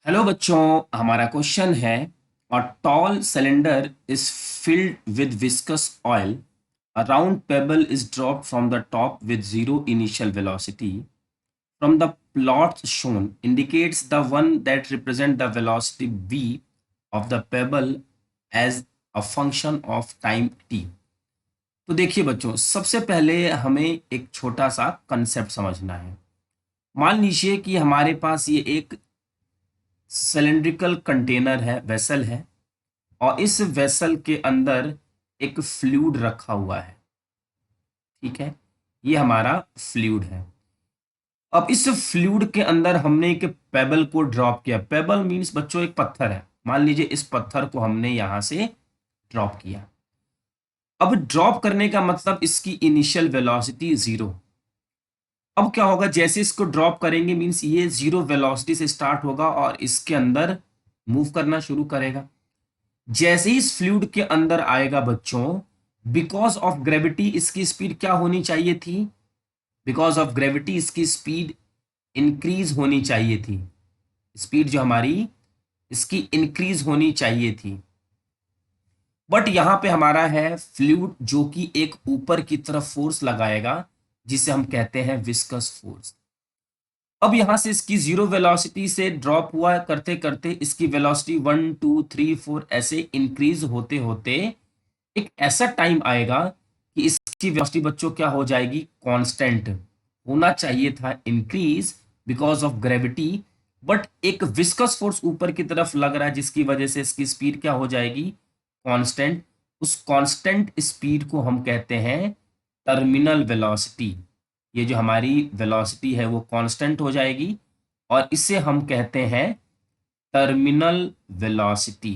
Hello बच्चों, हमारा question है a tall cylinder is filled with viscous oil, a round payable is dropped from the top with zero initial velocity. From the plots shown indicates the one that represent the velocity v of the pebble as a function of time t. तो देखिए बच्चों, सबसे पहले हमें एक छोटा सा concept समझना है. मान लीजिए कि हमारे पास ये एक सिलेंड्रिकल कंटेनर है, वेसल है, और इस वेसल के अंदर एक फ्लूइड रखा हुआ है. ठीक है, ये हमारा फ्लूइड है. अब इस फ्लूइड के अंदर हमने एक पेबल को ड्रॉप किया. पेबल मींस बच्चों एक पत्थर है. मान लीजिए इस पत्थर को हमने यहां से ड्रॉप किया. अब ड्रॉप करने का मतलब इसकी इनिशियल वेलोसिटी जीरो. अब क्या होगा, जैसे इसको ड्रॉप करेंगे मींस ये जीरो वेलोसिटी से स्टार्ट होगा और इसके अंदर मूव करना शुरू करेगा. जैसे ही इस फ्लूइड के अंदर आएगा बच्चों, बिकॉज ऑफ ग्रेविटी इसकी स्पीड क्या होनी चाहिए थी? बिकॉज ऑफ ग्रेविटी इसकी स्पीड इंक्रीज होनी चाहिए थी. स्पीड जो हमारी इसकी इंक्रीज होनी चाहिए थी. बट यहां पे हमारा है फ्लूइड जो कि एक ऊपर की तरफ फोर्स लगाएगा, जिसे हम कहते हैं विस्कस फोर्स. अब यहां से इसकी जीरो वेलोसिटी से ड्रॉप हुआ करते करते इसकी वेलोसिटी 1 2 3 4 ऐसे इंक्रीज होते होते एक ऐसा टाइम आएगा कि इसकी वेलोसिटी बच्चों क्या हो जाएगी? कांस्टेंट. होना चाहिए था increase because of gravity, but एक विस्कस फोर्स ऊपर की तरफ लग रहा है जिसकी वजह से इसकी स्पीड क्या हो जाएगी? कांस्टेंट. उस कांस्टेंट स्पीड को हम कहते हैं टर्मिनल वेलोसिटी. ये जो हमारी वेलोसिटी है वो कांस्टेंट हो जाएगी और इसे हम कहते हैं टर्मिनल वेलोसिटी.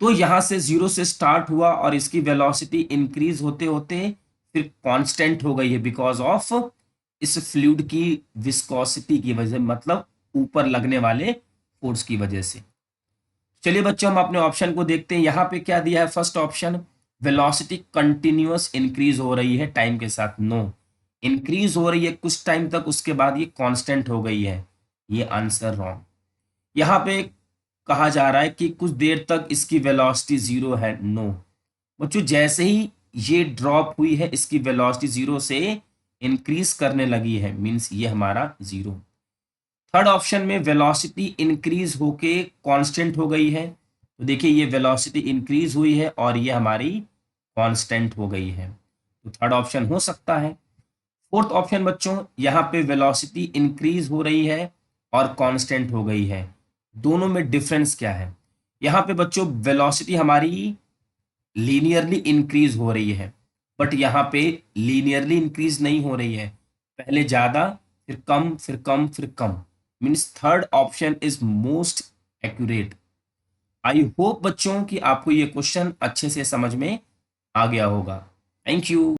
तो यहां से जीरो से स्टार्ट हुआ और इसकी वेलोसिटी इंक्रीज होते होते फिर कांस्टेंट हो गई है बिकॉज ऑफ इस फ्लूइड की विस्कोसिटी की वजह, मतलब ऊपर लगने वाले फोर्स की वजह से. चलिए बच्चों, हम अपने ऑप्शन को देखते हैं. यहाँ पे क्या दिया है? First option, velocity continuous increase हो रही है टाइम के साथ. नो, इंक्रीज हो रही है कुछ टाइम तक, उसके बाद ये कांस्टेंट हो गई है. ये आंसर रॉन्ग. यहाँ पे कहा जा रहा है कि कुछ देर तक इसकी वेलोसिटी जीरो है. नो बच्चों, जैसे ही ये ड्रॉप हुई है इसकी वेलोसिटी जीरो से इंक्रीज करने लगी है, मींस ये हमारा जीरो. थर्ड ऑप्शन में वेलोसिटी इंक्रीज होके कांस्टेंट हो गई है. तो देखिए ये वेलोसिटी इंक्रीज हुई है और ये हमारी कांस्टेंट हो गई है. तो थर्ड ऑप्शन हो सकता है. फोर्थ ऑप्शन बच्चों, यहाँ पे वेलोसिटी इंक्रीज हो रही है और कांस्टेंट हो गई है. दोनों में डिफरेंस क्या है? यहाँ पे बच्चों वेलोसिटी हमारी लीनियरली इंक्रीज हो रही है, बट यहाँ पे लीनियरली इंक्रीज नहीं हो रही है. पहले ज्यादा, फिर कम, फिर कम, फिर कम. Means third option is most accurate. I hope बच्चों कि आपको ये क्वेश्चन अच्छे से समझ में आ गया होगा. Thank you.